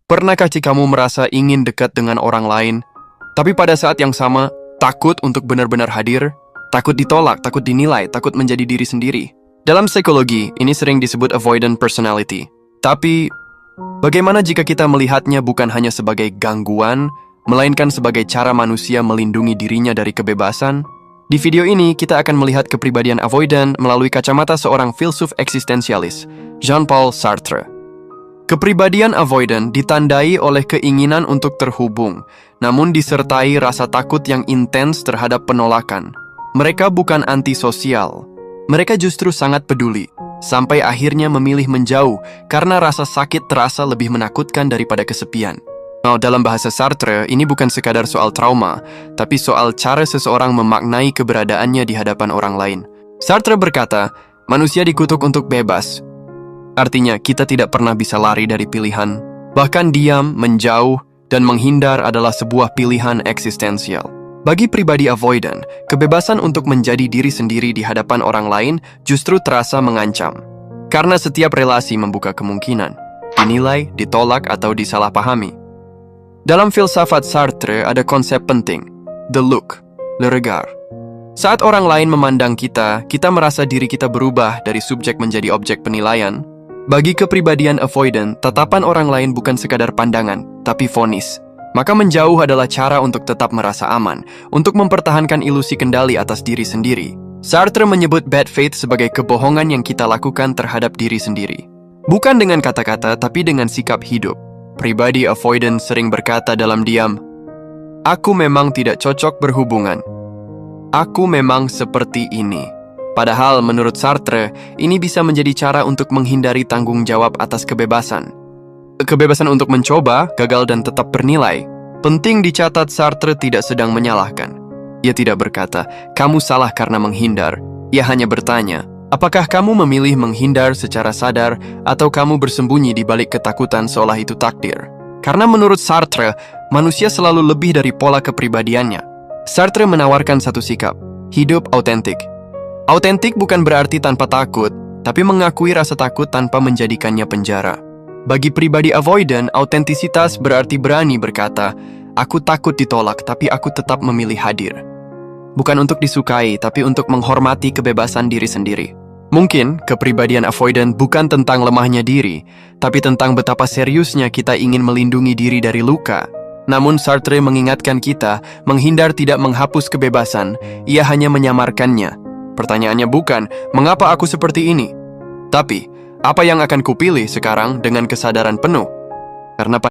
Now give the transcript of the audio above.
Pernahkah kamu merasa ingin dekat dengan orang lain, tapi pada saat yang sama, takut untuk benar-benar hadir? Takut ditolak, takut dinilai, takut menjadi diri sendiri. Dalam psikologi, ini sering disebut avoidant personality. Tapi, bagaimana jika kita melihatnya bukan hanya sebagai gangguan, melainkan sebagai cara manusia melindungi dirinya dari kebebasan? Di video ini, kita akan melihat kepribadian avoidant melalui kacamata seorang filsuf eksistensialis, Jean-Paul Sartre. Kepribadian avoidant ditandai oleh keinginan untuk terhubung, namun disertai rasa takut yang intens terhadap penolakan. Mereka bukan antisosial. Mereka justru sangat peduli, sampai akhirnya memilih menjauh karena rasa sakit terasa lebih menakutkan daripada kesepian. Dalam bahasa Sartre, ini bukan sekadar soal trauma, tapi soal cara seseorang memaknai keberadaannya di hadapan orang lain. Sartre berkata, manusia dikutuk untuk bebas. Artinya, kita tidak pernah bisa lari dari pilihan. Bahkan diam, menjauh, dan menghindar adalah sebuah pilihan eksistensial. Bagi pribadi avoidant, kebebasan untuk menjadi diri sendiri di hadapan orang lain justru terasa mengancam. Karena setiap relasi membuka kemungkinan dinilai, ditolak, atau disalahpahami. Dalam filsafat Sartre ada konsep penting, the look, le regard. Saat orang lain memandang kita merasa diri kita berubah dari subjek menjadi objek penilaian. Bagi kepribadian avoidant, tatapan orang lain bukan sekadar pandangan, tapi vonis. Maka menjauh adalah cara untuk tetap merasa aman, untuk mempertahankan ilusi kendali atas diri sendiri. Sartre menyebut bad faith sebagai kebohongan yang kita lakukan terhadap diri sendiri. Bukan dengan kata-kata, tapi dengan sikap hidup. Pribadi avoidant sering berkata dalam diam, "Aku memang tidak cocok berhubungan. Aku memang seperti ini." Padahal menurut Sartre, ini bisa menjadi cara untuk menghindari tanggung jawab atas kebebasan. Kebebasan untuk mencoba, gagal dan tetap bernilai. Penting dicatat, Sartre tidak sedang menyalahkan. Ia tidak berkata, kamu salah karena menghindar. Ia hanya bertanya, apakah kamu memilih menghindar secara sadar atau kamu bersembunyi di balik ketakutan seolah itu takdir? Karena menurut Sartre, manusia selalu lebih dari pola kepribadiannya. Sartre menawarkan satu sikap, hidup autentik. Autentik bukan berarti tanpa takut, tapi mengakui rasa takut tanpa menjadikannya penjara. Bagi pribadi avoidant, autentisitas berarti berani berkata, aku takut ditolak, tapi aku tetap memilih hadir. Bukan untuk disukai, tapi untuk menghormati kebebasan diri sendiri. Mungkin, kepribadian avoidant bukan tentang lemahnya diri, tapi tentang betapa seriusnya kita ingin melindungi diri dari luka. Namun Sartre mengingatkan kita, menghindar tidak menghapus kebebasan, ia hanya menyamarkannya. Pertanyaannya bukan, mengapa aku seperti ini? Tapi, apa yang akan kupilih sekarang dengan kesadaran penuh? Karena